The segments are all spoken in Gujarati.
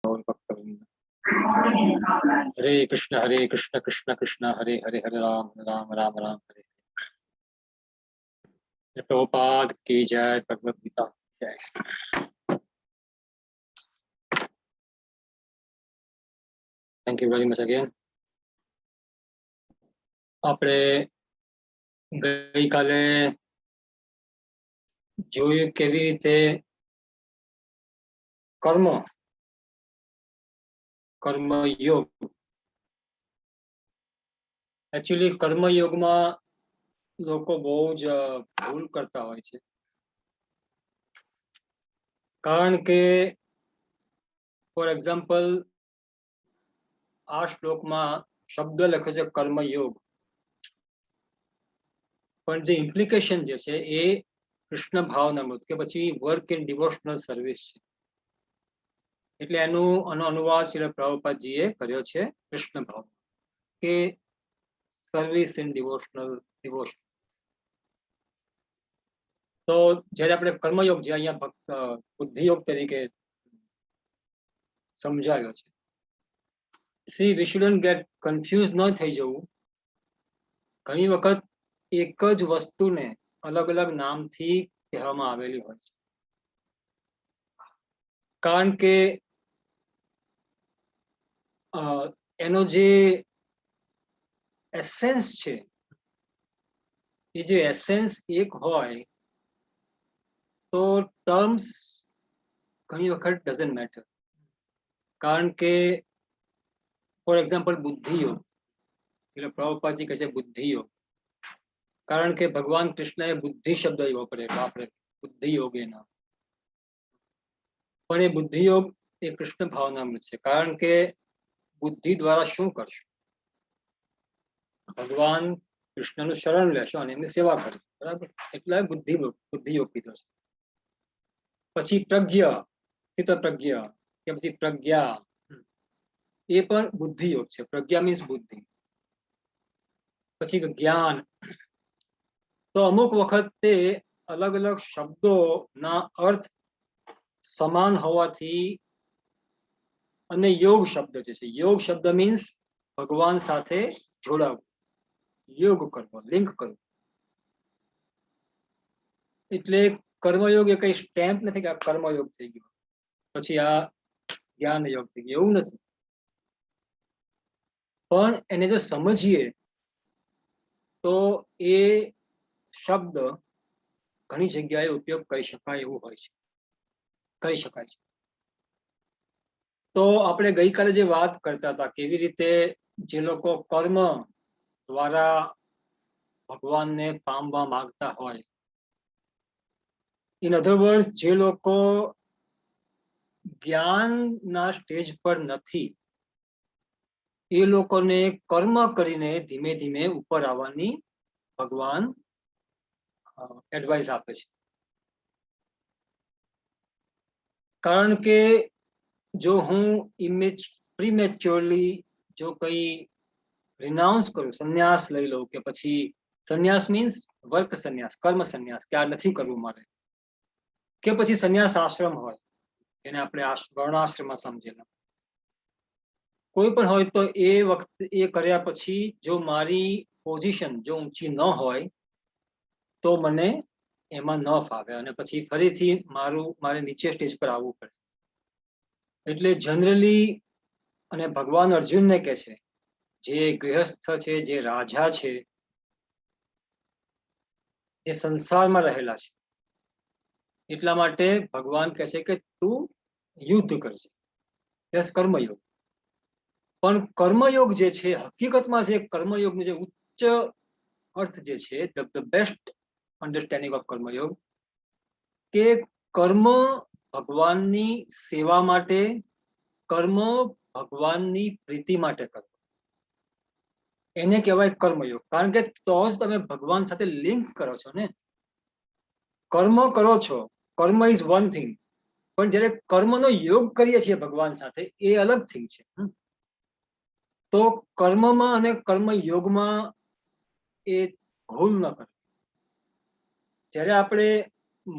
हरे कृष्ण कृष्ण कृष्ण हरे हरे हरे राम राम राम राम हरे। प्रभुपाद की जय, भगवद गीता जय। Thank you very much again. આપણે ગઈકાલે જોયું કેવી રીતે કર્મયોગ એકચ્યુઅલી કર્મયોગમાં લોકો બહુ જ ભૂલ કરતા હોય છે, કારણ કે ફોર એક્ઝામ્પલ આ શ્લોકમાં શબ્દ લખ્યો છે કર્મયોગ, પણ જે ઇમ્પ્લિકેશન જે છે એ કૃષ્ણ ભાવનામૃત કે પછી વર્ક ઇન ડિવોશનલ સર્વિસ છે. એટલે આનો અનુવાદ શ્રી પ્રભુપાદજીએ કર્યો છે કૃષ્ણ ભાવ કે સર્વિસ ઇન ડિવોશન. તો જ્યારે આપણે કર્મયોગ જે અહીંયા ભક્ત બુદ્ધિયોગ તરીકે સમજાવ્યો છે, see we shouldn't get confuse ન થઈ જવું. ઘણી વખત એક જ વસ્તુને અલગ અલગ નામથી કહેવામાં આવેલી હોય છે, કારણ કે એનો જે એસેન્સ છે, એ જે એસેન્સ એક હોય તો ટર્મ્સ ઘણી વખત ડઝન્ટ મેટર. કારણ કે ફોર એક્ઝામ્પલ બુદ્ધિયોગ, એટલે પ્રભુપાદજી કહે છે બુદ્ધિયોગ, કારણ કે ભગવાન કૃષ્ણએ બુદ્ધિ શબ્દ વાપરે બુદ્ધિયોગ એના, પણ એ બુદ્ધિયોગ એ કૃષ્ણ ભાવનામૃત છે, કારણ કે બુદ્ધિ દ્વારા શું કરશો? ભગવાન કૃષ્ણનું શરણ લેશો અને એમની સેવા કરશો, બરાબર? એટલે બુદ્ધિયોગ કીધો છે. પછી પ્રજ્ઞા, સ્થિત પ્રજ્ઞા કે પછી પ્રજ્ઞા, એ પણ બુદ્ધિયોગ છે. પ્રજ્ઞા મીન્સ બુદ્ધિ. પછી જ્ઞાન. તો અમુક વખતે અલગ અલગ શબ્દોના અર્થ સમાન હોવાથી, અને યોગ શબ્દ જે છે, યોગ શબ્દ મીન્સ ભગવાન સાથે જોડાવું, યોગ કરવો, લિંક કરવું. એટલે કર્મયોગ એ કઈ સ્ટેમ્પ નથી કે આ કર્મયોગ થઈ ગયો પછી આ જ્ઞાન યોગ થઈ ગયો, એવું નથી. પણ એને જો સમજીએ તો એ શબ્દ ઘણી જગ્યાએ ઉપયોગ કરી શકાય એવું હોય છે, કરી શકાય છે. તો આપણે ગઈકાલે જે વાત કરતા હતા કેવી રીતે જે લોકો કર્મ દ્વારા ભગવાનને પામવા માંગતા હોય, ઇન અધર વર્ડ્સ જે લોકો જ્ઞાનના સ્ટેજ પર નથી, એ લોકોને કર્મ કરીને ધીમે ધીમે ઉપર આવવાની ભગવાન એડવાઇસ આપે છે. કારણ કે જો હું પ્રીમેચ્યોરલી જો કઈ રિનાઉન્સ કરું, સંન્યાસ લઈ લઉં, કે પછી સંન્યાસ મીન્સ વર્ક સંન્યાસ, કર્મ સંન્યાસ, કે આ નથી કરવું મારે, કે પછી સંન્યાસ આશ્રમ હોય, એને આપણે વર્ણાશ્રમમાં સમજેલા, કોઈ પણ હોય, તો એ વખતે એ કર્યા પછી જો મારી પોઝિશન જો ઊંચી ન હોય તો મને એમાં ન ફાવે અને પછી ફરીથી મારે નીચે સ્ટેજ પર આવવું પડે. એટલે જનરલી, અને ભગવાન અર્જુનને કહે છે, જે ગૃહસ્થ છે, જે રાજા છે, જે સંસારમાં રહેલા છે, એટલા માટે ભગવાન કહે છે કે તું યુદ્ધ કરજે, યસ કર્મયોગ. પણ કર્મયોગ જે છે, હકીકતમાં જે કર્મયોગનું જે ઉચ્ચ અર્થ જે છે, ધ બેસ્ટ અન્ડરસ્ટેન્ડિંગ ઓફ કર્મયોગ, કે કર્મ ભગવાનની સેવા માટે, કર્મ ભગવાનની પ્રીતિ માટે કરો, એને કહેવાય કર્મયોગ. કારણ કે તો જ તમે ભગવાન સાથે લિંક કરો છો ને. કર્મ કરો છો, કર્મ ઇઝ વન થિંગ, પણ જ્યારે કર્મનો યોગ કરીએ છીએ ભગવાન સાથે, એ અલગ થિંગ છે. તો કર્મમાં અને કર્મયોગમાં એ ભૂલ ન કરો. જ્યારે આપણે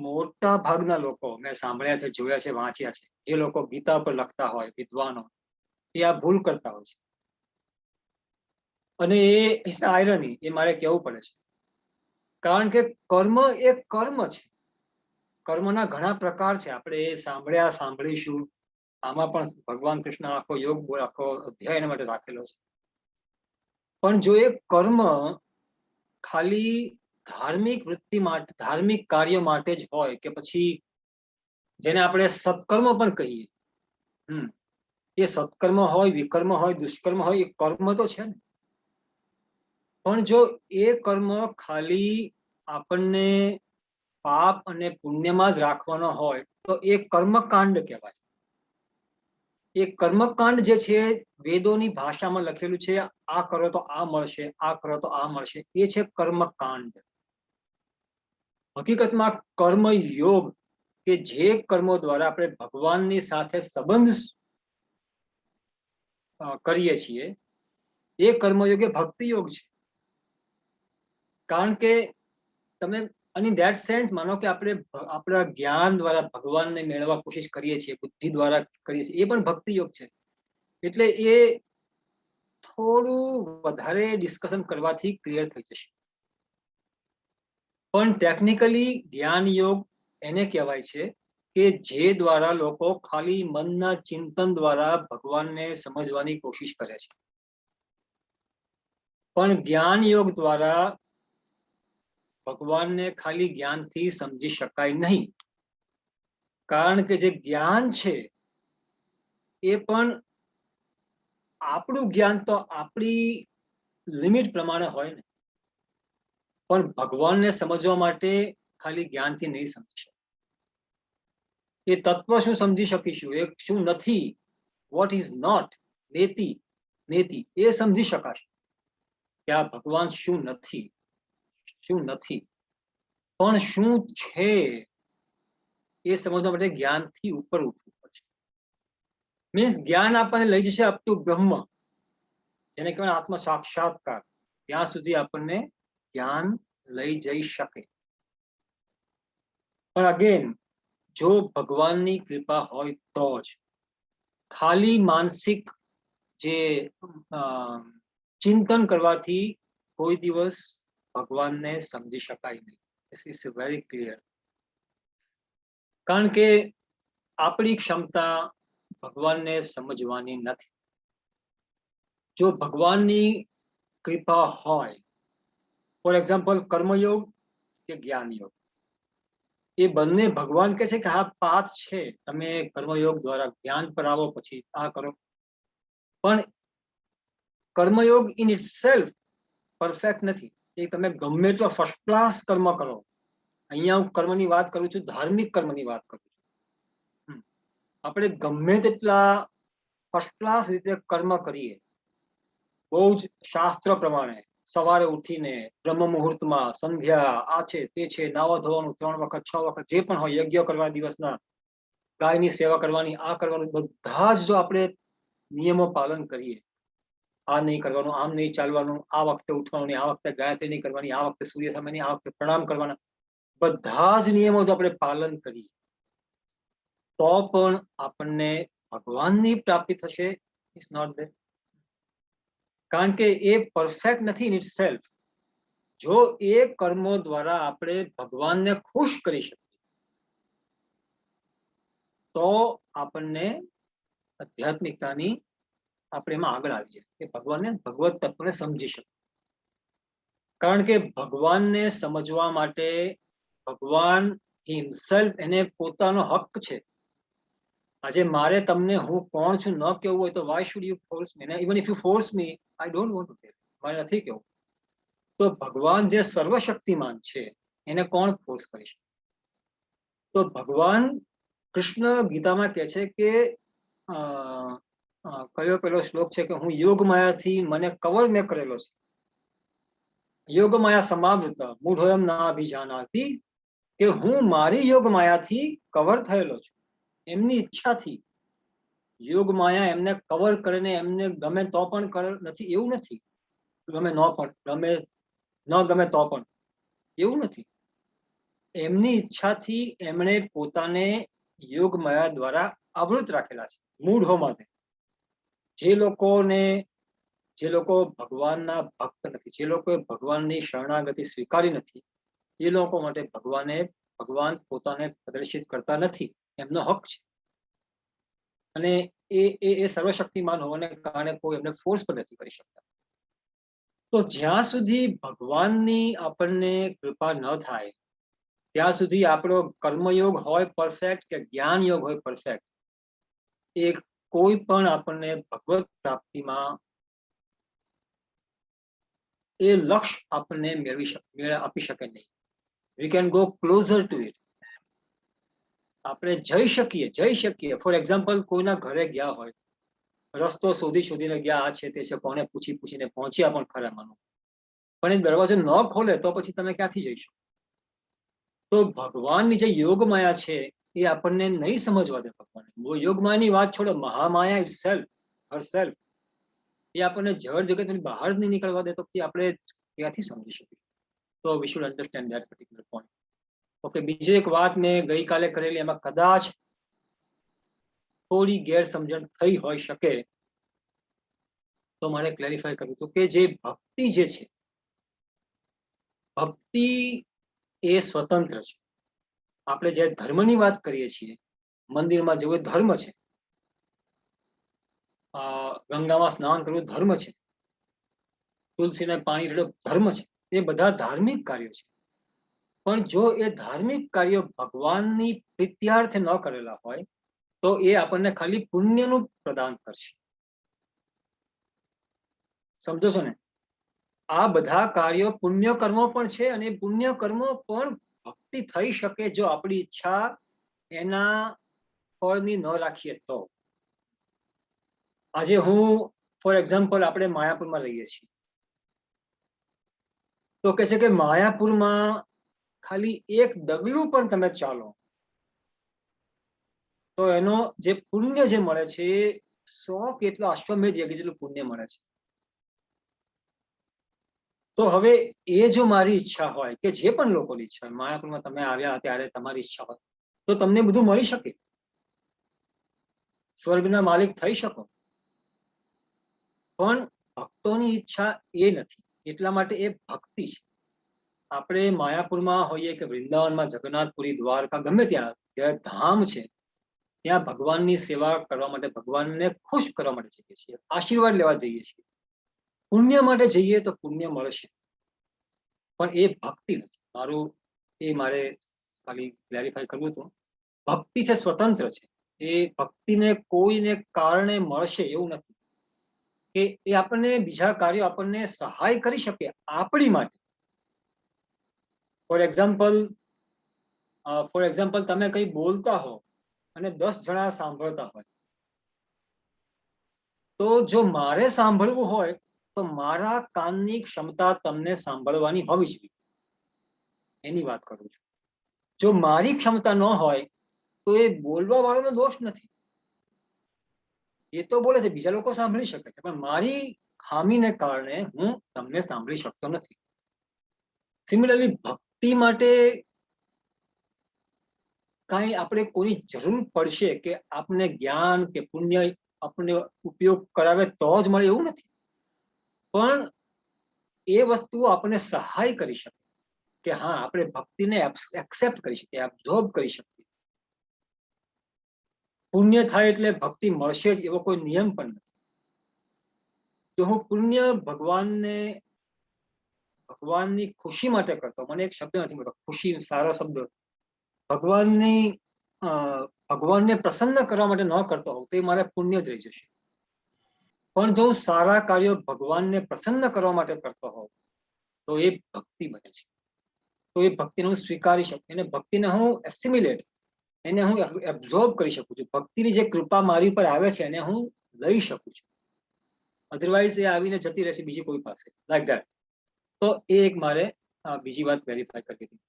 મોટા ભાગના લોકો મેં સાંભળ્યા છે, જોયા છે, વાંચ્યા છે, જે લોકો ગીતા પર લખતા હોય, વિદ્વાનો, એ આ ભૂલ કરતા હોય છે. અને એ ઇટ્સ આયરની, એ મારે કહેવું પડે છે. કારણ કે કર્મ એ કર્મ છે. કર્મના ઘણા પ્રકાર છે. આપણે એ સાંભળીશું. આમાં પણ ભગવાન કૃષ્ણ આખો યોગ આખો અધ્યાય એના માટે રાખેલો છે. પણ જો એ કર્મ ખાલી ધાર્મિક વૃત્તિ માટે, ધાર્મિક કાર્ય માટે જ હોય, કે પછી જેને આપણે સત્કર્મ પણ કહીએ, એ સત્કર્મ હોય, વિકર્મ હોય, દુષ્કર્મ હોય, એ કર્મ તો છે ને. પણ જો એ કર્મ ખાલી આપણને પાપ અને પુણ્યમાં જ રાખવાનો હોય તો એ કર્મકાંડ કહેવાય. એ કર્મકાંડ જે છે, વેદોની ભાષામાં લખેલું છે, આ કરો તો આ મળશે, આ કરો તો આ મળશે, એ છે કર્મકાંડ. હકીકતમાં કર્મયોગ, કે જે કર્મો દ્વારા આપણે ભગવાનની સાથે સંબંધ કરીએ છીએ, એ કર્મયોગ એ ભક્તિ યોગ છે. કારણ કે તમે ઇન ધેટ સેન્સ માનો કે આપણે આપણા જ્ઞાન દ્વારા ભગવાનને મેળવવા કોશિશ કરીએ છીએ, બુદ્ધિ દ્વારા કરીએ છીએ, એ પણ ભક્તિ યોગ છે. એટલે એ થોડું વધારે ડિસ્કશન કરવાથી ક્લિયર થઈ જશે. પણ ટેકનિકલી જ્ઞાન યોગ એને કહેવાય છે કે જે દ્વારા લોકો ખાલી મનના ચિંતન દ્વારા ભગવાનને સમજવાની કોશિશ કરે છે. પણ જ્ઞાન યોગ દ્વારા ભગવાનને ખાલી જ્ઞાનથી સમજી શકાય નહીં. કારણ કે જે જ્ઞાન છે એ પણ આપણું જ્ઞાન તો આપણી લિમિટ પ્રમાણે હોય ને. પણ ભગવાનને સમજવા માટે ખાલી જ્ઞાનથી નહીં સમજી શકે. એ તત્વ શું સમજી શકીશું, એ શું નથી, વોટ ઇઝ નોટ, નેતિ, એ સમજી શકાશે કે આ ભગવાન શું નથી, પણ શું છે એ સમજવા માટે જ્ઞાનથી ઉપર ઉઠવું પડશે. મીન્સ જ્ઞાન આપણને લઈ જશે અપ ટુ બ્રહ્મ, જેને કહેવાય આત્મ સાક્ષાત્કાર. ત્યાં સુધી આપણને જ્ઞાન લઈ જઈ શકે. પણ અગેન, જો ભગવાનની કૃપા હોય તો જ. ખાલી માનસિક જે ચિંતન કરવાથી કોઈ દિવસ ભગવાનને સમજી શકાય નહીં. This is very clear. કારણ કે આપણી ક્ષમતા ભગવાનને સમજવાની નથી. જો ભગવાનની કૃપા હોય, ફોર એક્ઝામ્પલ કર્મયોગ કે જ્ઞાન યોગ, એ બંને ભગવાન કહે છે કે આ પાથ છે, તમે કર્મયોગ દ્વારા જ્ઞાન પર આવો, પછી આ કરો. પણ કર્મયોગ ઇન ઇટસેલ્ફ પરફેક્ટ નથી. એ તમે ગમે એટલો ફર્સ્ટ ક્લાસ કર્મ કરો, અહીંયા હું કર્મની વાત કરું છું, ધાર્મિક કર્મની વાત કરું છું. આપણે ગમે તેટલા ફર્સ્ટ ક્લાસ રીતે કર્મ કરીએ, બહુ જ શાસ્ત્ર પ્રમાણે સવારે ઉઠીને બ્રહ્મ મુહૂર્તમાં સંધ્યા, આ છે તે છે, નાવા ધોવાનું 3 વખત 6 વખત જે પણ હોય, યજ્ઞ કરવા દિવસના, ગાયની સેવા કરવાની, આ કરવાનું, બધા જ જો આપણે નિયમો પાલન કરીએ, આ નહીં કરવાનું, આમ નહીં ચાલવાનું, આ વખતે ઉઠવાનું નહીં, આ વખતે ગાયત્રી નહીં કરવાની, આ વખતે સૂર્ય સામે નહીં, આ વખતે પ્રણામ કરવાના, બધા જ નિયમો જો આપણે પાલન કરીએ તો પણ આપણને ભગવાનની પ્રાપ્તિ થશે. It's not that. કારણ કે એ પરફેક્ટ નથી ઇન ઇટસેલ્ફ. જો એ કર્મો દ્વારા આપણે ભગવાનને ખુશ કરી શકીએ તો આપણને આધ્યાત્મિકતાની આપણે એમાં આગળ આવીએ, કે ભગવાનને, ભગવત તત્વને સમજી શકીએ. કારણ કે ભગવાનને સમજવા માટે ભગવાન હિમસેલ્ફ, એને પોતાનો હક છે. આજે મારે તમને હું કોણ છું ન કેવું હોય તો why should you force me? Even if you force me, I don't want to tell. મારે નથી કેવું. તો ભગવાન જે સર્વશક્તિમાન છે એને કોણ ફોર્સ કરી શકે? તો ભગવાન કૃષ્ણ ગીતામાં કહે છે કે કયો પેલો શ્લોક છે કે હું યોગ માયાથી મને કવર મેં કરેલો છે. યોગ માયા સમાવૃત મૂઢોયમ ના અભિજાનાતિ, કે હું મારી યોગ માયાથી કવર થયેલો છું. એમની ઈચ્છાથી યોગ માયા એમને કવર કરીને એમને ગમે તો પણ નથી, એવું નથી. ગમે ન પણ, ગમે ન ગમે તો પણ એવું નથી. એમની ઈચ્છાથી એમણે પોતાને યોગ માયા દ્વારા આવૃત રાખેલા છે મૂઢો માટે. જે લોકો ભગવાનના ભક્ત નથી, જે લોકોએ ભગવાનની શરણાગતિ સ્વીકારી નથી, એ લોકો માટે ભગવાન પોતાને પ્રદર્શિત કરતા નથી. એમનો હક છે. અને એ સર્વશક્તિમાન હોવાને કારણે કોઈ એમને ફોર્સ પણ નથી કરી શકતા. તો જ્યાં સુધી ભગવાનની આપણને કૃપા ન થાય ત્યાં સુધી આપણો કર્મયોગ હોય પરફેક્ટ કે જ્ઞાન યોગ હોય પરફેક્ટ, એ કોઈ પણ આપણને ભગવત પ્રાપ્તિમાં એ લક્ષ્ય આપણને આપી શકે નહીં. We can go closure two it. આપણે જઈ શકીએ. ફોર એક્ઝામ્પલ, કોઈના ઘરે ગયા હોય, રસ્તો શોધીને ગયા, આ છે તે છે, કોને પૂછીને પહોંચ્યા પણ ખરા માનો, પણ એ દરવાજો ન ખોલે તો પછી તમે ક્યાંથી જઈ શકો? તો ભગવાનની જે યોગ માયા છે એ આપણને નહીં સમજવા દે. ભગવાન યોગ માયાની વાત છોડો, Mahamaya it self, Har self, એ આપણને જળ જગતની બહાર નહીં નીકળવા દે તો પછી આપણે ક્યાંથી સમજી શકીએ? તો we should understand that particular point. Okay, બીજી એક વાત મેં ગઈકાલે કરેલી, એમાં કદાચ થોડી ગેરસમજણ થઈ હોઈ શકે, તો મારે ક્લેરિફાય કરવું હતું કે જે ભક્તિ જે છે, ભક્તિ એ સ્વતંત્ર છે. આપણે જે ધર્મની વાત કરીએ છીએ, મંદિરમાં જવું એ ધર્મ છે, ગંગામાં સ્નાન કરવું ધર્મ છે, તુલસીને પાણી રેડવું ધર્મ છે, એ બધા ધાર્મિક કાર્યો છે. પણ જો એ ધાર્મિક કાર્યો ભગવાનની પ્રીત્યાર્થે ન કરેલા હોય તો એ આપણને ખાલી પુણ્યનું પ્રદાન કરશે. સમજો છો ને? આ બધા કાર્યો પુણ્ય કર્મો પણ છે, અને પુણ્ય કર્મો પણ ભક્તિ થઈ શકે જો આપણી ઈચ્છા એના ફળની ન રાખીએ તો. આજે હું ફોર એક્ઝામ્પલ આપણે માયાપુરમાં રહીએ છીએ, તો કે છે કે માયાપુરમાં ખાલી એક ડગલું પણ તમે ચાલો તો એનો જે પુણ્ય જે મળે છે એ 100 કેટલો અશ્વમેધ યજ્ઞ જેટલું પુણ્ય મળે છે. તો હવે એ જો મારી ઈચ્છા હોય, કે જે પણ લોકોની ઈચ્છા હોય, માયાપુરમાં તમે આવ્યા ત્યારે તમારી ઈચ્છા હોય તો તમને બધું મળી શકે, સ્વર્ગના માલિક થઈ શકો. પણ ભક્તોની ઈચ્છા એ નથી, એટલા માટે એ ભક્તિ છે. આપણે માયાપુરમાં હોઈએ કે વૃંદાવનમાં, જગન્નાથપુરી, દ્વારકા, ગમે ત્યાં ધામ છે, ત્યાં ભગવાનની સેવા કરવા માટે, ભગવાનને ખુશ કરવા માટે જઈએ છીએ, આશીર્વાદ લેવા જઈએ છીએ. પુણ્ય માટે જઈએ તો પુણ્ય મળશે, પણ એ ભક્તિ નથી. મારે ખાલી ક્લેરિફાય કરવું હતું. ભક્તિ છે સ્વતંત્ર છે. એ ભક્તિને કોઈને કારણે મળશે એવું નથી, કે એ આપણને બીજા કાર્યો આપણને સહાય કરી શકે આપણી માટે. ફોર એક્ઝામ્પલ, તમે કંઈ બોલતા હો અને 10 જણા સાંભળતા હોય, તો જો મારે સાંભળવું હોય તો મારા કાનની ક્ષમતા તમને સાંભળવાની હોવી જોઈએ, એની વાત કરું છું. જો મારી ક્ષમતા ન હોય તો એ બોલવા વાળાનો દોષ નથી. એ તો બોલે છે, બીજા લોકો સાંભળી શકે છે, પણ મારી ખામીને કારણે હું તમને સાંભળી શકતો નથી. સિમિલરલી ભક્તિ માટે કાંઈ આપણે કોઈ જરૂર પડશે કે આપને જ્ઞાન કે પુણ્ય આપણને ઉપયોગ કરાવે તો જ મળે એવું નથી, પણ એ વસ્તુ આપણને સહાય કરી શકે કે હા, આપણે ભક્તિને એક્સેપ્ટ કરી શકીએ, એબ્ઝોર્બ કરી શકીએ. પુણ્ય થાય એટલે ભક્તિ મળશે જ એવો કોઈ નિયમ પણ નથી. જો હું પુણ્ય ભગવાનની ખુશી માટે કરતો, મને એક શબ્દ નથી મળતો, ખુશી સારો શબ્દ, ભગવાનને પ્રસન્ન કરવા માટે ન કરતો હોઉં તો એ મારે પુણ્ય જ રહી જશે. પણ જો સારા કાર્યો ભગવાનને પ્રસન્ન કરવા માટે કરતો હોઉં તો એ ભક્તિ બને છે. તો એ ભક્તિને હું સ્વીકારી શકું, એને ભક્તિને હું એસિમિલેટ, એને હું એબ્ઝોર્બ કરી શકું છું. ભક્તિની જે કૃપા મારી ઉપર આવે છે એને હું લઈ શકું છું. અધરવાઇઝ એ આવીને જતી રહેશે બીજી કોઈ પાસે, લાઈક ધેટ. તો એ એક મારે બીજી વાત વેરીફાઈ કરવી હતી.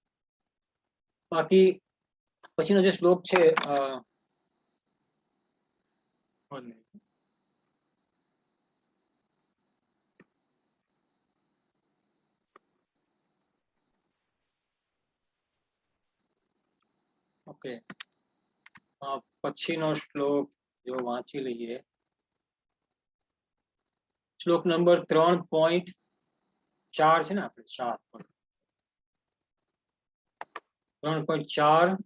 બાકી પછીનો જે શ્લોક છે, ઓકે, પછીનો શ્લોક જો વાંચી લઈએ, શ્લોક નંબર 3.4 છે ને, આપણે 3.4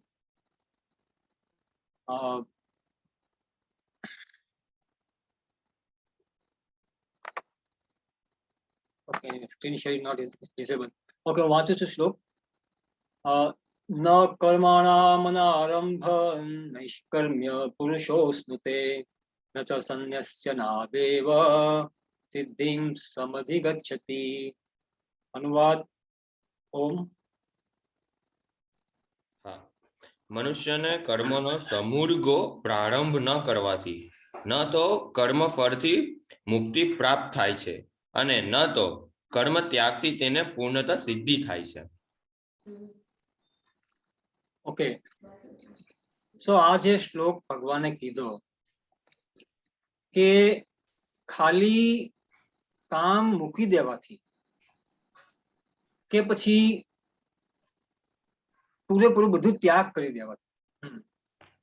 okay, screen sharing not disable. Okay, હું વાંચું છું શ્લોક. ન કર્મણામનારંભ નૈષ્કર્મ્ય પુરુષોસ્નુતે ન ચ સંન્યસ્ય નાદેવ સિદ્ધિમ સમધિગચ્છતિ. અનુવાદ. ઓમ. હા, મનુષ્યને કર્મનો સમૂર્ગો પ્રારંભ ન કરવાથી ન તો કર્મ ફળથી મુક્તિ પ્રાપ્ત થાય છે અને ન તો કર્મ ત્યાગથી તેને પૂર્ણતઃ સિદ્ધિ થાય છે. ઓકે, સો આ જે શ્લોક ભગવાને કીધો કે ખાલી કામ મૂકી દેવાથી કે પછી પૂરેપૂરું બધું ત્યાગ કરી દેવાથી,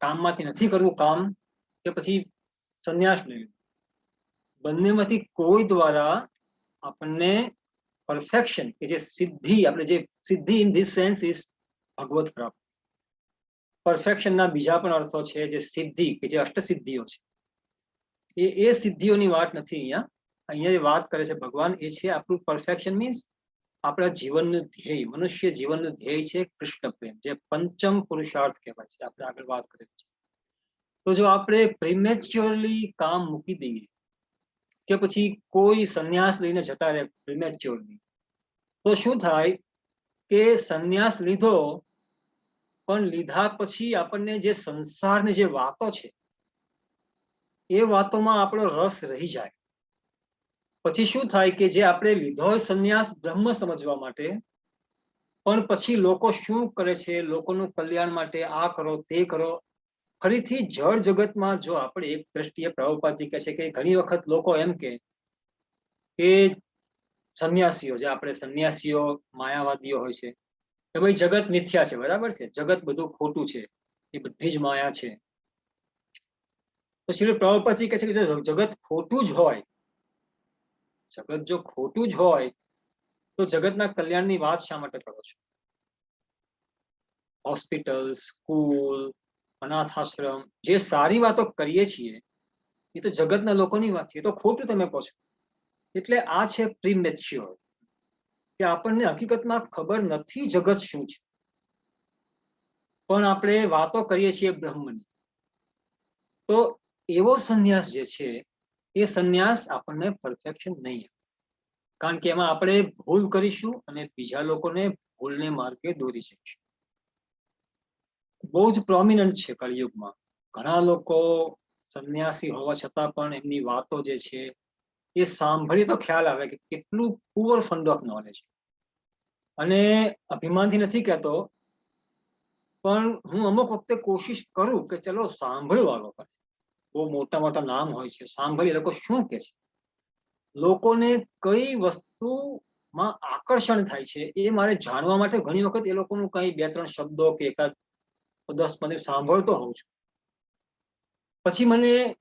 કામમાંથી નથી કરવું કામ કે પછી સંન્યાસ લેવું, બંનેમાંથી કોઈ દ્વારા આપણને પરફેક્શન કે જે સિદ્ધિ, આપણે જે સિદ્ધિ ઇન ધીસ સેન્સ ઇઝ ભગવત પ્રાપ્ત. પરફેક્શનના બીજા પણ અર્થો છે, જે સિદ્ધિ કે જે અષ્ટસિદ્ધિઓ છે, એ સિદ્ધિઓની વાત નથી. અહીંયા જે વાત કરે છે ભગવાન એ છે આપણું પરફેક્શન મીન્સ આપણા જીવનનું ધ્યેય, મનુષ્ય જીવનનું ધ્યેય છે કૃષ્ણ પ્રેમ, જે પંચમ પુરુષાર્થ કહેવાય છે. આપણે આગળ વાત કરી છે. તો જો આપણે પ્રીમેચ્યોરલી કામ મૂકી દઈએ કે પછી કોઈ સંન્યાસ લઈને જતા રહે પ્રીમેચ્યોરલી, તો શું થાય કે સંન્યાસ લીધો પણ લીધા પછી આપણને જે સંસારની જે વાતો છે એ વાતોમાં આપણો રસ રહી જાય. પછી શું થાય કે જે આપણે લીધો હોય સંન્યાસ બ્રહ્મ સમજવા માટે, પણ પછી લોકો શું કરે છે, લોકોનું કલ્યાણ માટે આ કરો તે કરો. ફરીથી જળ જગતમાં જો આપણે એક દ્રષ્ટિએ પ્રભુપાદજી કહે છે કે ઘણી વખત લોકો એમ કે સંન્યાસીઓ, જે આપણે સંન્યાસીઓ માયાવાદીઓ હોય છે કે ભાઈ જગત મિથ્યા છે, બરાબર છે, જગત બધું ખોટું છે, એ બધી જ માયા છે. તો શ્રી પ્રભુપાદજી કહે છે કે જો જગત ખોટું જ હોય, જગત જો ખોટું જ હોય તો જગતના કલ્યાણની વાત શા માટે કરો છો? હોસ્પિટલ, સ્કૂલ, અનાથ આશ્રમ, જે સારી વાતો કરીએ છીએ એ તો જગતના લોકોની વાત છે, એ તો ખોટું તમે કહો છો. એટલે આ છે પ્રીમેચ્યોર, કે આપણને હકીકતમાં ખબર નથી જગત શું છે, પણ આપણે વાતો કરીએ છીએ બ્રહ્મની. તો એવો સંન્યાસ જે છે એ સંન્યાસ આપણને પરફેક્શન નહીં, કારણ કે એમાં આપણે ભૂલ કરીશું અને બીજા લોકોને ભૂલને માર્ગે દોરી જઈશું. બહુ જ પ્રોમિનન્ટ છે કળિયુગમાં. ઘણા લોકો સંન્યાસી હોવા છતાં પણ એમની વાતો જે છે એ સાંભળી તો ખ્યાલ આવે કે કેટલું પુઅર ફંડ ઓફ નોલેજ. અને અભિમાનથી નથી કહેતો, પણ હું અમુક વખતે કોશિશ કરું કે ચલો સાંભળવા લોકો, બહુ મોટા મોટા નામ હોય છે, સાંભળી લોકો શું કે છે, લોકોને કઈ વસ્તુમાં આકર્ષણ થાય છે એ મારે જાણવા માટે ઘણી વખત એ લોકોનું કઈ 2-3 શબ્દો કે એકાદ 10 મિનિટ સાંભળતો હોઉં છું. પછી મને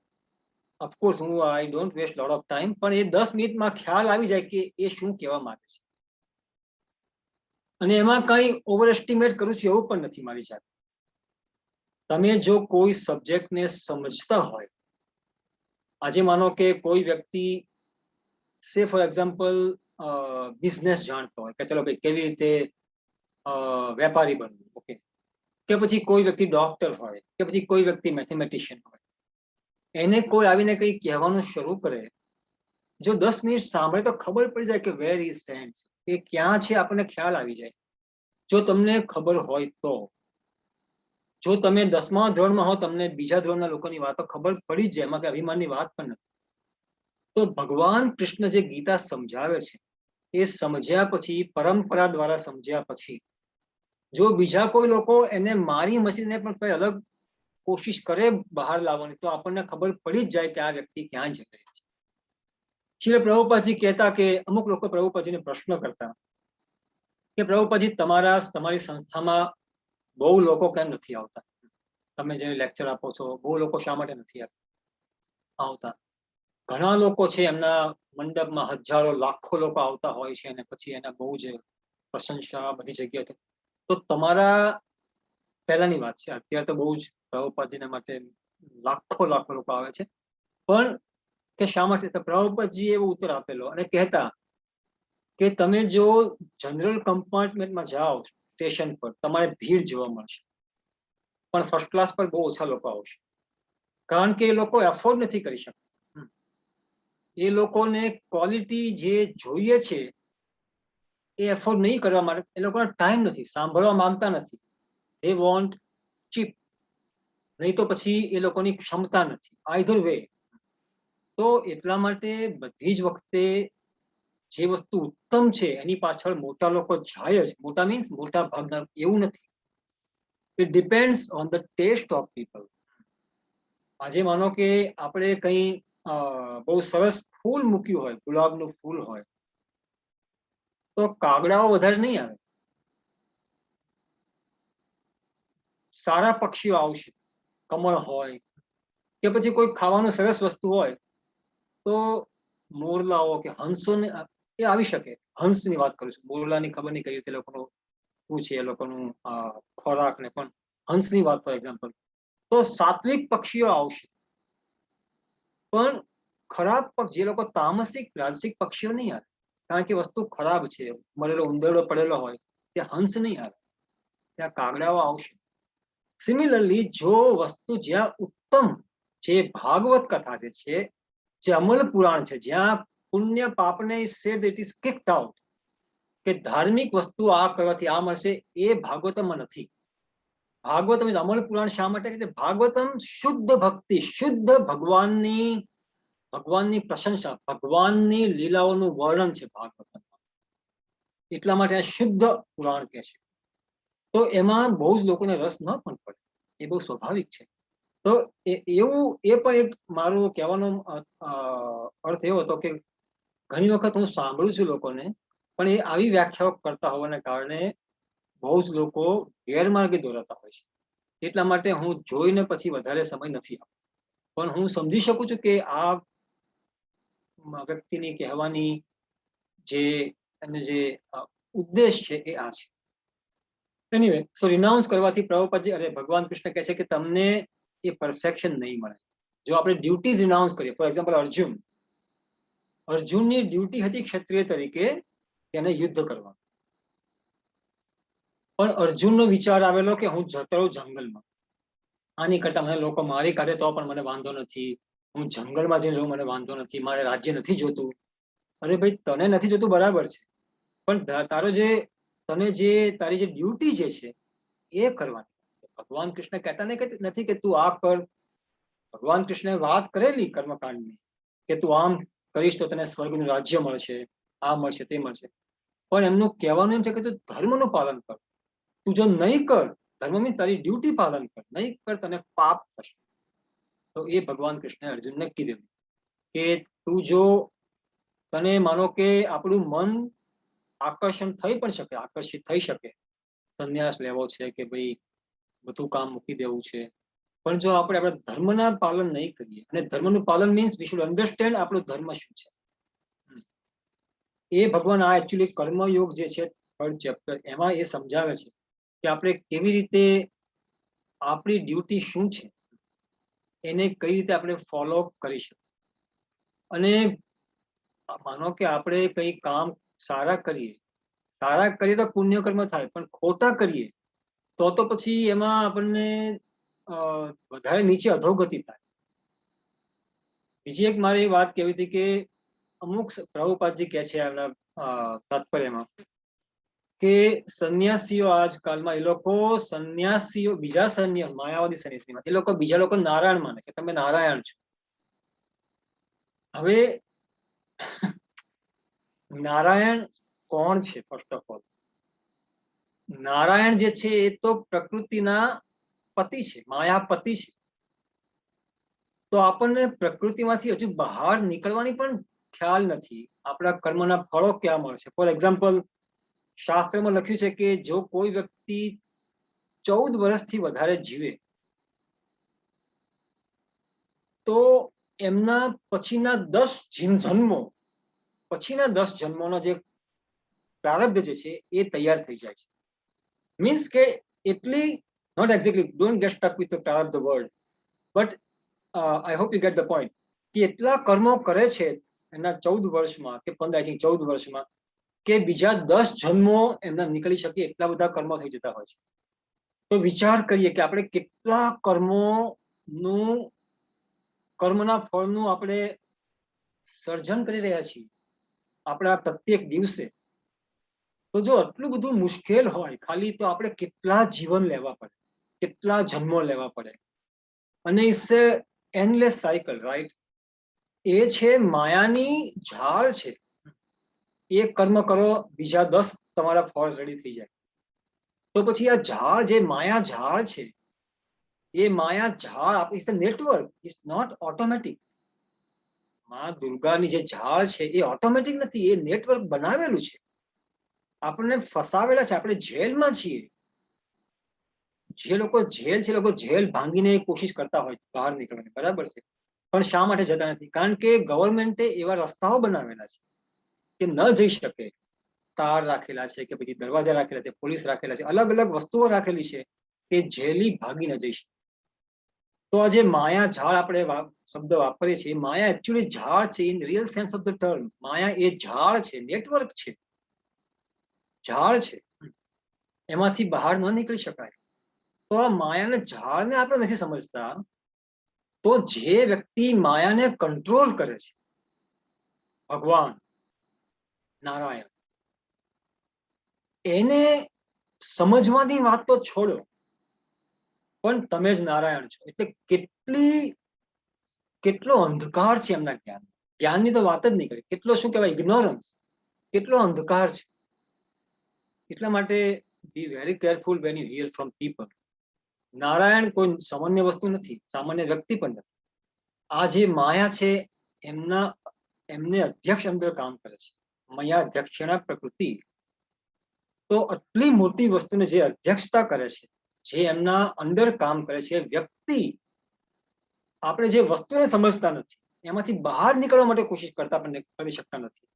ઓફકોર્સ હું I don't waste lot of time, પણ એ 10 મિનિટમાં ખ્યાલ આવી જાય કે એ શું કહેવા માંગે છે. અને એમાં કઈ ઓવર એસ્ટિમેટ કરું છું એવું પણ નથી મારી જાત. તમે જો કોઈ સબ્જેક્ટને સમજતા હોય, આજે માનો કે કોઈ વ્યક્તિ સે ફોર એક્ઝામ્પલ બિઝનેસ જાણતો હોય કે ચલો ભાઈ કેવી રીતે વેપારી બનવું, ઓકે, કે પછી કોઈ વ્યક્તિ ડોક્ટર હોય કે પછી કોઈ વ્યક્તિ મેથેમેટિશિયન હોય, એને કોઈ આવીને કંઈ કહેવાનું શરૂ કરે, જો 10 મિનિટ સાંભળે તો ખબર પડી જાય કે વેર ઈ સ્ટેન્ડ્સ, કે ક્યાં છે આપણને ખ્યાલ આવી જાય, જો તમને ખબર હોય તો. જો તમે 10મા ધોરણમાં હો, તમને બીજા ધોરણના લોકોની વાતો ખબર પડી જ જાય, એમાં કઈ અભિમાનની વાત પણ નથી. તો ભગવાન કૃષ્ણ જે ગીતા સમજાવે છે એ સમજ્યા પછી, પરંપરા દ્વારા સમજ્યા પછી, જો બીજા કોઈ લોકો એને મારી મસીને પણ કઈ અલગ કોશિશ કરે બહાર લાવવાની, તો આપણને ખબર પડી જ જાય કે આ વ્યક્તિ ક્યાં જઈ રહી છે. શ્રી પ્રભુપાદજી કહેતા કે અમુક લોકો પ્રભુપાદજીને પ્રશ્ન કરતા કે પ્રભુપાદજી તમારી સંસ્થામાં બહુ લોકો કેમ નથી આવતા? તમે જે લેક્ચર આપો છો બહુ લોકો શા માટે નથી આવતા? ઘણા લોકો છે એમના મંડપમાં હજારો લાખો લોકો આવતા હોય છે અને પછી એના બહુ જ પ્રશંસા બધી જગ્યાએ. તો તમારા પહેલાની વાત છે, અત્યારે તો બહુ જ પ્રભુપાદજીના માટે લાખો લાખો લોકો આવે છે, પણ કે શા માટે? તો પ્રભુપાદજી એવો ઉત્તર આપેલો અને કહેતા કે તમે જો જનરલ કમ્પાર્ટમેન્ટમાં જાઓ સ્ટેશન પર તમારે ભીડ જોવા મળશે, પણ ફર્સ્ટ ક્લાસ પર બહુ ઓછા લોકો આવશે, કારણ કે એ લોકો એફોર્ડ નથી કરી શકતા. એ લોકોને ક્વોલિટી જે જોઈએ છે એ એફોર્ડ નહીં કરવા માટે, એ લોકોનો ટાઈમ નથી, સાંભળવા માંગતા નથી. દે વોન્ટ ચીપ, નહીં તો પછી એ લોકોની ક્ષમતા નથી, આઈધર વે. તો એટલા માટે બધી જ વખતે જે વસ્તુ ઉત્તમ છે એની પાછળ મોટા લોકો જાય જ. મોટા મીન્સ મોટા ભાગના, એવું નથી. It depends on the taste of people. આજે માનો કે આપણે કંઈ બહુ સરસ ફૂલ મૂક્યું હોય, ગુલાબનું ફૂલ હોય, તો કાગડાઓ વધારે નહીં આવે, સારા પક્ષીઓ આવશે. કમળ હોય કે પછી કોઈ ખાવાનું સરસ વસ્તુ હોય તો મોરલાઓ કે હંસોને એ આવી શકે. હંસની વાત કરું છું, મોરલાની ખબર નહીં કઈ રીતે લોકોનું શું છે એ લોકોનું ખોરાક ને, પણ હંસની વાત ફોર એક્ઝામ્પલ, તો સાત્વિક પક્ષીઓ આવશે. પણ ખરાબ જે લોકો તામસિક રાજસિક પક્ષીઓ નહીં આવે, કારણ કે વસ્તુ ખરાબ છે. મરેલો ઉંદરડો પડેલો હોય ત્યાં હંસ નહીં આવે, ત્યાં કાગડાઓ આવશે. સિમિલરલી જો વસ્તુ જ્યાં ઉત્તમ, જે ભાગવત કથા જે છે, જે અમલ પુરાણ છે, જ્યાં પુણ્ય પાપને સેડ ઇટ ઇઝ કિક્ડ આઉટ, કે ધાર્મિક વસ્તુ આ કરવાથી આ મળશે, એ ભાગવતમમાં નથી. ભાગવતમ અમલ પુરાણ શા માટે? ભાગવતમ શુદ્ધ ભક્તિ, શુદ્ધ ભગવાનની પ્રશંસા, ભગવાનની લીલાઓનું વર્ણન છે ભાગવતમાં. એટલા માટે આ શુદ્ધ પુરાણ કહે છે. તો એમાં બહુ જ લોકોને રસ ન પણ પડે, એ બહુ સ્વાભાવિક છે. તો એવું એ પણ એક મારું કહેવાનો અર્થ એવો હતો કે ઘણી વખત હું સાંભળું છું લોકોને, પણ એ આવી વ્યાખ્યાઓ કરતા હોવાને કારણે બહુ જ લોકો ગેરમાર્ગે દોરાતા હોય છે. એટલા માટે હું જોઈને પછી વધારે સમય નથી આપતો. પણ હું સમજી શકું છું કે આ વ્યક્તિની કહેવાની જે ઉદ્દેશ છે એ આ છે. એનીવે, સો રિનાઉન્સ કરવાથી પ્રભુપાદજી, અરે ભગવાન કૃષ્ણ કહે છે કે તમને એ પરફેક્શન નહીં મળે. જો આપણે ડ્યુટીઝ રિનાઉન્સ કરીએ, ફોર એક્ઝામ્પલ અર્જુનની ડ્યુટી હતી ક્ષત્રિય તરીકે એને યુદ્ધ કરવા, પણ અર્જુનનો વિચાર આવેલો કે હું જતો રહું જંગલમાં, આની કરતા મને લોકો મારી કાઢે તો પણ મને વાંધો નથી, હું જંગલમાં જઈને રહું, મને વાંધો નથી, મારે રાજ્ય નથી જોતું. અરે ભાઈ, તને નથી જોતું બરાબર છે, પણ તારી જે ડ્યુટી જે છે એ કરવાની. ભગવાન કૃષ્ણ કહેતા નથી કે તું આ કર. ભગવાન કૃષ્ણે વાત કરેલી કર્મકાંડની કે તું આમ કરીશ તો તને સ્વર્ગનું રાજ્ય મળશે, આ મળશે, તે મળશે. પણ એમનું કહેવાનું એમ છે કે તું ધર્મનું પાલન કર. તું જો નહીં કર, ધર્મની તારી ડ્યુટી પાલન કર, નહીં કર તને પાપ થશે. તો એ ભગવાન કૃષ્ણે અર્જુનને કીધેલું કે તું જો, તને માનો કે આપણું મન આકર્ષિત થઈ શકે, સંન્યાસ લેવો છે કે ભાઈ બધું કામ મૂકી દેવું છે, પણ જો આપણે આપણા ધર્મના પાલન નહીં કરીએ, અને ધર્મનું પાલન મીન્સ વી શુડ અન્ડરસ્ટેન્ડ આપણો ધર્મ શું છે. એ ભગવાન આ એકચ્યુઅલી કર્મયોગ જે છે થર્ડ ચેપ્ટર, એમાં એ સમજાવે છે કે આપણે કેવી રીતે આપણી ડ્યુટી શું છે એને કઈ રીતે આપણે ફોલો કરી શકીએ. અને માનો કે આપણે કઈ કામ સારા કરીએ તો પુણ્ય કર્મ થાય, પણ ખોટા કરીએ તો પછી એમાં આપણને વધારે નીચે અધોગતિ થાય. બીજી એક મારી વાત કેવી હતી કે અમુક પ્રભુપાદજી કહે છે એમના તાત્પર્યમાં કે સંન્યાસીઓ આજકાલમાં, એ લોકો સંન્યાસીઓ, બીજા સંન્યાસ, માયાવાદી સંન્યાસીમાં એ લોકો બીજા લોકો નારાયણ માને કે તમે નારાયણ છો. હવે નારાયણ કોણ છે? ફર્સ્ટ ઓફ ઓલ, નારાયણ જે છે એ તો પ્રકૃતિના પતિ છે, માયાપતિ છે. તો આપણને પ્રકૃતિમાંથી હજુ બહાર નીકળવાની પણ ખ્યાલ નથી. આપણા કર્મના ફળો ક્યાં મળશે? ફોર એક્ઝામ્પલ, શાસ્ત્રમાં લખ્યું છે કે જો કોઈ વ્યક્તિ 14 વર્ષથી વધારે જીવે તો એમના પછીના 10 જન્મો પછીના 10 જન્મોનો જે પ્રારબ્ધ જે છે એ તૈયાર થઈ જાય છે. મીન્સ કે એટલી not exactly, don't get stuck with the પ્રારબ્ધ word, but I hope you get the point, કે એટલા કર્મો કરે છે એના 14 વર્ષમાં કે 15 આઈ થિંક 14 વર્ષમાં, કે બીજા 10 જન્મો એમના નીકળી શકે એટલા બધા કર્મો થઈ જતા હોય છે. તો વિચાર કરીએ કે આપણે કેટલા કર્મના ફળનું આપણે સર્જન કરી રહ્યા છીએ આપણા પ્રત્યેક દિવસે. તો જો આટલું બધું મુશ્કેલ હોય ખાલી, તો આપણે કેટલા જીવન લેવા પડે, કેટલા જન્મો લેવા પડે. અને ઇટ્સ એન્ડલેસ સાયકલ, રાઈટ? એ છે માયાની ઝાડ છે. એક કર્મ કરો, બીજા 10 તમારા ફળ રેડી થઈ જાય. તો પછી આ ઝાડ, જે માયા ઝાડ છે, એ માયા ઝાડ it's a network, it's not automatic. માં દુર્ગાની જે ઝાડ છે એ ઓટોમેટિક નથી, એ નેટવર્ક બનાવેલું છે. આપણને ફસાવેલા છે, આપણે જેલમાં છીએ. જે લોકો જેલ છે, લોકો જેલ ભાંગીને કોશિશ કરતા હોય બહાર નીકળવાની, બરાબર છે, પણ શા માટે જતા નથી? કારણ કે ગવર્મેન્ટે એવા રસ્તાઓ બનાવેલા છે કે ન જઈ શકે. તાર રાખેલા છે, કે પછી દરવાજા રાખેલા છે, પોલીસ રાખેલા છે, અલગ અલગ વસ્તુઓ રાખેલી છે કે જેલી ભાગી ન જઈ શકે. તો આ જે માયા ઝાડ આપણે શબ્દ વાપરીએ છીએ, માયા એકચ્યુઅલી ઝાડ છે. In real sense of the term માયા એ ઝાડ છે, નેટવર્ક છે, ઝાડ છે. એમાંથી બહાર ન નીકળી શકાય. તો આ માયાને ઝાડને આપણે નથી સમજતા. તો જે વ્યક્તિ માયાને કંટ્રોલ કરે છે, ભગવાન નારાયણ, એને સમજવાની વાત તો છોડો, પણ તમે જ નારાયણ છો. એટલે કેટલો અંધકાર છે એમના જ્ઞાનની તો વાત જ નહીં કરી. કેટલો, શું કહેવાય, ઇગ્નોરન્સ, કેટલો અંધકાર છે. એટલા માટે be very careful when you hear from people. Narayan કોઈ સામાન્ય વસ્તુ નથી, સામાન્ય વ્યક્તિ પણ નથી. આ જે માયા છે એમને અધ્યક્ષ અંદર કામ કરે છે. મયા અધ્યક્ષણા પ્રકૃતિ. તો આટલી મોટી વસ્તુને જે અધ્યક્ષતા કરે છે, જે એમના અંદર કામ કરે છે, વ્યક્તિ આપણે જે વસ્તુને સમજતા નથી, એમાંથી બહાર નીકળવા માટે કોશિશ કરતા પણ કરી શકતા નથી.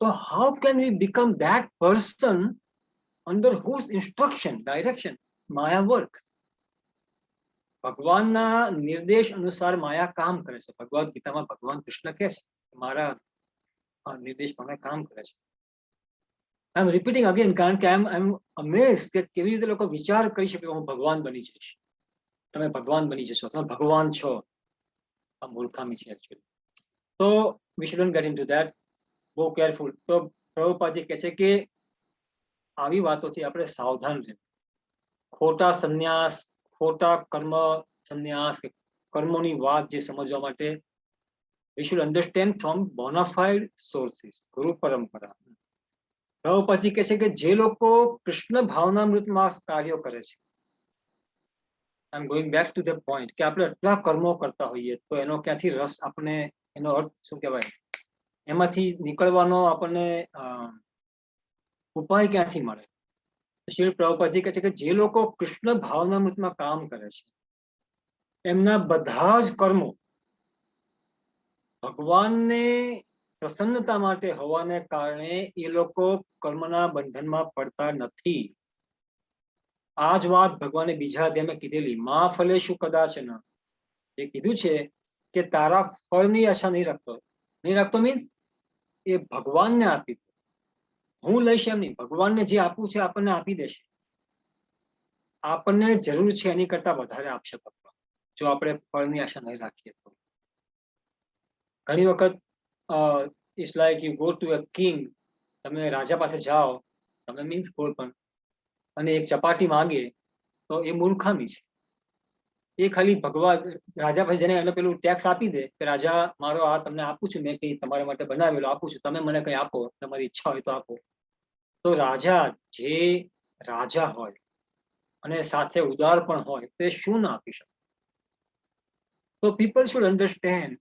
તો how can we become that person under whose instruction, direction maya works? ભગવાનના નિર્દેશ અનુસાર માયા કામ કરે છે. ભગવદ ગીતામાં ભગવાન કૃષ્ણ કહે છે, મારા નિર્દેશ પ્રમાણે કામ કરે છે. આઈ એમ રિપીટિંગ અગેન, કારણ કે આઈ એમ અમેઝ કે કેવી રીતે લોકો વિચાર કરી શકે હું ભગવાન બની જઈશ. તમે ભગવાન બની જશો, તમે ભગવાન છો. આ મૂર્ખામી છે એકચ્યુઅલી. તો we shouldn't get into that. બહુ કેરફુલ. તો પ્રભુપાદજી કહે છે કે આવી વાતોથી આપણે સાવધાન રહેવું. ખોટા સંન્યાસ, ખોટા કર્મ સંન્યાસ કે કર્મોની વાત જે સમજવા માટે we should understand from bona fide sources, ગુરુ પરંપરા. પ્રભુપાદજી કહે છે કે જે લોકો કૃષ્ણ ભાવનામૃતમાં કાર્યો કરે છે, I am going back to the point, કે આપણે આટલા કર્મો કરતા હોઈએ તો એનો ક્યાંથી રસ, આપણે એનો અર્થ શું કહેવાય, એમાંથી નીકળવાનો આપણને ઉપાય ક્યાંથી મળે? શ્રી પ્રભુપાદજી કહે છે કે જે લોકો કૃષ્ણ ભાવનામૃતમાં કામ કરે છે, એમના બધા જ કર્મો ભગવાનને પ્રસન્નતા માટે હોવાને કારણે એ લોકો કર્મના બંધનમાં પડતા નથી. આ જ વાત ભગવાને બીજા અધ્યાયમાં કીધેલી, મા ફલેશુ કદાચન. એ કીધું છે કે તારા ફળની આશા નહીં રાખતો. નહીં રાખતો મીન્સ એ ભગવાનને આપી દે. હું લઈશ એમ નહીં, ભગવાનને જે આપવું છે આપણને આપી દેશે. આપણને જરૂર છે એની કરતા વધારે આપશે ભગવાન, જો આપણે ફળની આશા નહીં રાખીએ તો. ઘણી વખત it's like you go to a king. તમે રાજા પાસે જાઓ, તમે મીન્સ કોઈ પણ, અને એક ચપાટી માંગે તો એ મૂર્ખામી છે. એ ખાલી ભગવાન રાજા પાસે જઈને એને પેલું ટેક્સ આપી દે કે રાજા, મારો આ તમને આપું છું, મેં કઈ તમારા માટે બનાવેલો આપું છું, તમે મને કઈ આપો, તમારી ઈચ્છા હોય તો આપો. તો રાજા, જે રાજા હોય અને સાથે ઉદાર પણ હોય, તે શું ના આપી શકે? તો પીપલ શુડ અન્ડરસ્ટેન્ડ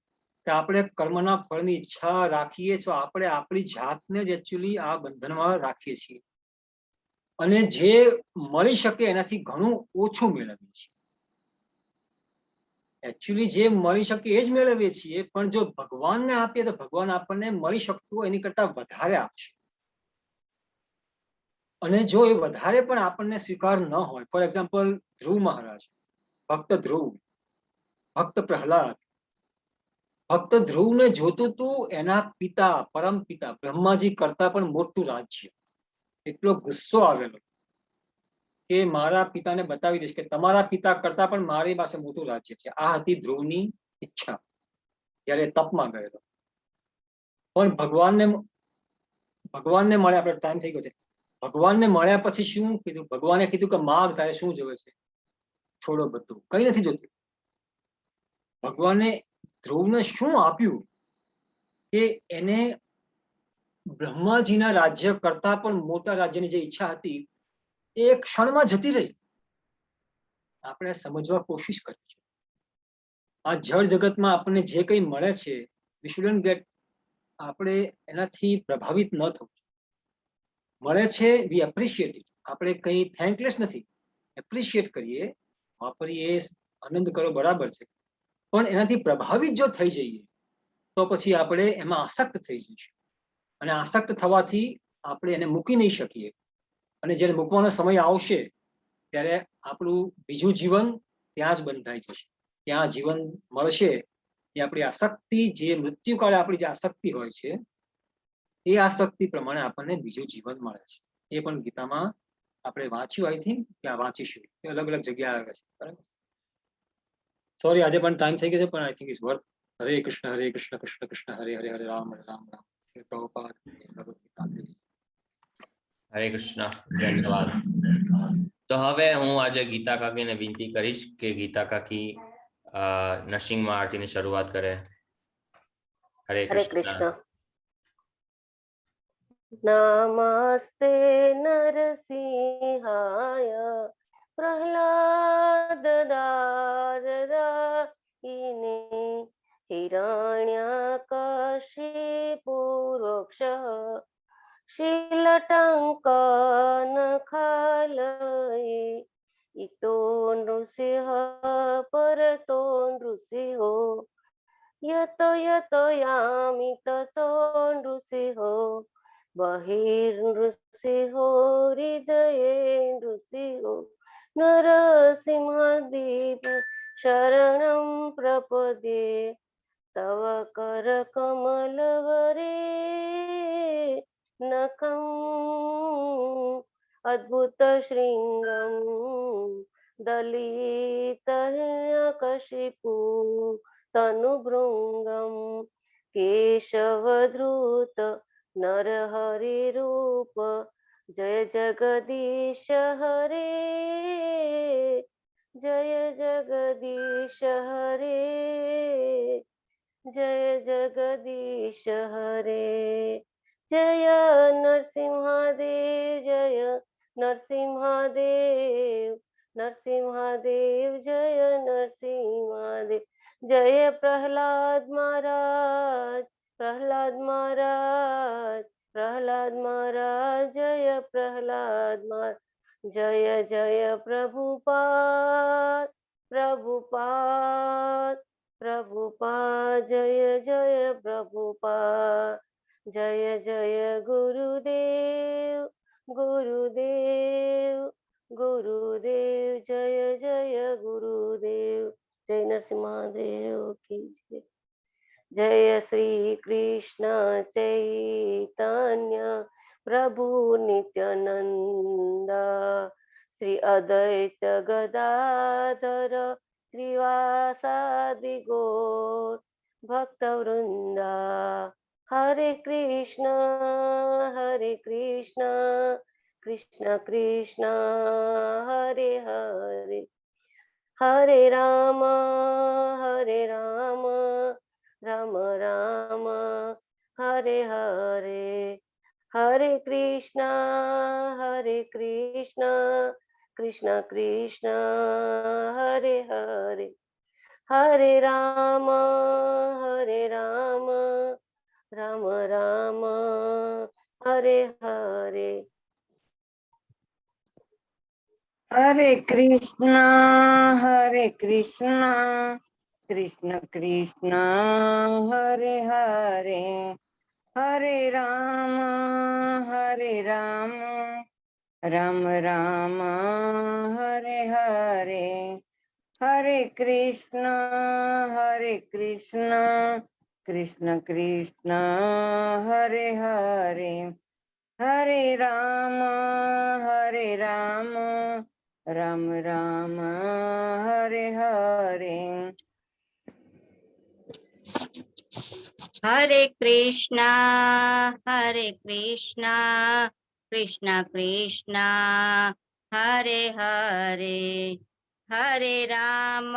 કે આપણે કર્મના ફળની ઈચ્છા રાખીએ તો આપણે આપણી જાતને જ એકચ્યુઅલી આ બંધનમાં રાખીએ છીએ, અને જે મળી શકે એનાથી ઘણું ઓછું મેળવીએ છીએ. એકચ્યુઅલી જે મળી શકે એ જ મેળવીએ છીએ, પણ જો ભગવાનને આપીએ તો ભગવાન આપણને મળી શકતું હોય એની કરતા વધારે આપશે. અને જો એ વધારે પણ આપણને સ્વીકાર ન હોય, ફોર એક્ઝામ્પલ ધ્રુવ મહારાજ, ભક્ત ધ્રુવ, ભક્ત પ્રહલાદ, ભક્ત ધ્રુવને જોતું હતું એના પિતા પરમ પિતા બ્રહ્માજી કરતા પણ મોટું રાજ્ય. એટલો ગુસ્સો આવેલો કે મારા પિતાને બતાવી દઈશ કે તમારા પિતા કરતા પણ મારી પાસે મોટું રાજ્ય છે. આ હતી ધ્રુવની ઈચ્છા જ્યારે તપમાં ગયેલો. પણ ભગવાનને મળ્યા, આપણે ટાઈમ થઈ ગયો છે. ભગવાનને મળ્યા પછી શું કીધું? ભગવાને કીધું કે માગ, તારે શું જોવે છે? છોડો બધું, કઈ નથી જોતું. ભગવાને ધ્રુવને શું આપ્યું કે એને બ્રહ્માજીના રાજ્ય કરતા પણ મોટા રાજ્યની જે ઈચ્છા હતી એ ક્ષણમાં જતી રહી. આપણે સમજવા કોશિશ કરી છે. આ જળ જગતમાં આપણને જે કંઈ મળે છે, વી શુડન્ટ ગેટ, આપણે એનાથી પ્રભાવિત ન થવું. મળે છે, વી એપ્રિશિએટ ઇટ. આપણે કંઈ થેન્કલેસ નથી, એપ્રિશિએટ કરીએ, વાપરીએ, આનંદ કરો, બરાબર છે. પણ એનાથી પ્રભાવિત જો થઈ જઈએ તો પછી આપણે એમાં આસક્ત થઈ જઈશું. અને આસક્ત થવાથી આપણે એને મૂકી નહીં શકીએ. અને જ્યારે મૂકવાનો સમય આવશે ત્યારે આપણું બીજું જીવન ત્યાં જ બંધાઈ જશે. ત્યાં જીવન મળશે એ આપણી આસક્તિ, જે મૃત્યુકાળે આપણી જે આસક્તિ હોય છે એ આસક્તિ પ્રમાણે આપણને બીજું જીવન મળે છે. એ પણ ગીતામાં આપણે વાંચ્યું, આઈ થિંક કે વાંચીશું, એ અલગ અલગ જગ્યાએ આવે છે. બરાબર. સોરી, આજે પણ ટાઈમ થઈ ગયો છે, પણ આઈ થિંક ઇઝ વર્થ. હરે કૃષ્ણ કૃષ્ણ કૃષ્ણ હરે હરે, હરે રામ રામ. પ્રભુપાદ ભગવદ ગીતા. હરે કૃષ્ણ, ધન્યવાદ. તો હવે હું આજે ગીતા કાકીને વિનંતી કરીશ કે ગીતા કાકી નરસિંહ આરતીની શરૂઆત કરે. હરે કૃષ્ણ. નમસ્તે નરસિંહાય પ્રહલાદ દાસદાયિને હિરણ્યકશિપુ વૃક્ષ શીલટંકનખાલયે ઇતો નૃસિંહ પરતો નૃસિંહો યતો યતો યામિ તતો નૃસિંહો બહિર્નૃસિંહો હૃદયે નૃસિંહો નરસિંહદીપ શરણં પ્રપદ્યે તવ કર કમલવરે નખં અદ્ભુત શૃંગં દલિતહિરણ્યકશિપુ તનુભૃંગં કેશવધૃત નરહરિ રૂપ જય જગદીશ હરે, જય જગદીશ હરે, જય જગદીશ હરે. જય નરસિંહદેવ, જય નરસિંહદેવ, નરસિંહદેવ, જય નરસિંહદેવ. જય પ્રહલાદ મહારાજ, પ્રહલાદ મહારાજ, પ્રહલાદ મહારાજ, જય પ્રહલાદ મહારાજ. જય જય પ્રભુપાદ, પ્રભુપાદ, પ્રભુપાદ, જય જય પ્રભુપાદ. જય જય ગુરુદેવ, ગુરુદેવ, ગુરુદેવ, જય જય ગુરુદેવ. જય નરસિંહ મહાદેવ કી જય. જય શ્રી કૃષ્ણ ચૈતન્ય પ્રભુ નિત્યાનંદ શ્રી અદ્વૈત ગદાધર શ્રીવાસાદિ ગૌર ભક્ત વૃંદા. હરે કૃષ્ણ કૃષ્ણ કૃષ્ણ હરે હરે, હરે રામ રામ રામ હરે હરે, હરે કૃષ્ણ કૃષ્ણ કૃષ્ણ હરે હરે, હરે રામ રામ રામ હરે હરે. હરે કૃષ્ણ कृष्ण कृष्ण हरे हरे हरे राम राम राम हरे हरे हरे कृष्ण कृष्ण कृष्ण हरे हरे हरे राम राम राम हरे हरे हरे कृष्णा कृष्ण कृष्ण हरे हरे हरे राम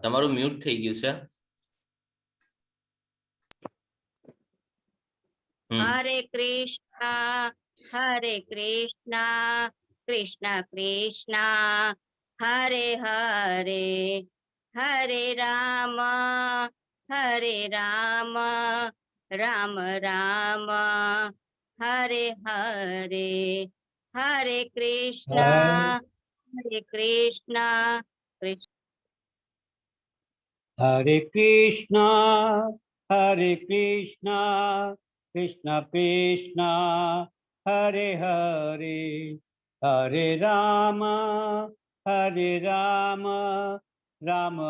તમારું મ્યુટ થઈ ગયું છે. हरे कृष्णा कृष्ण कृष्ण हरे हरे हरे राम राम राम हरे हरे हरे कृष्णा कृष्ण हरे कृष्णा कृष्ण कृष्ण हरे हरे हरे राम राम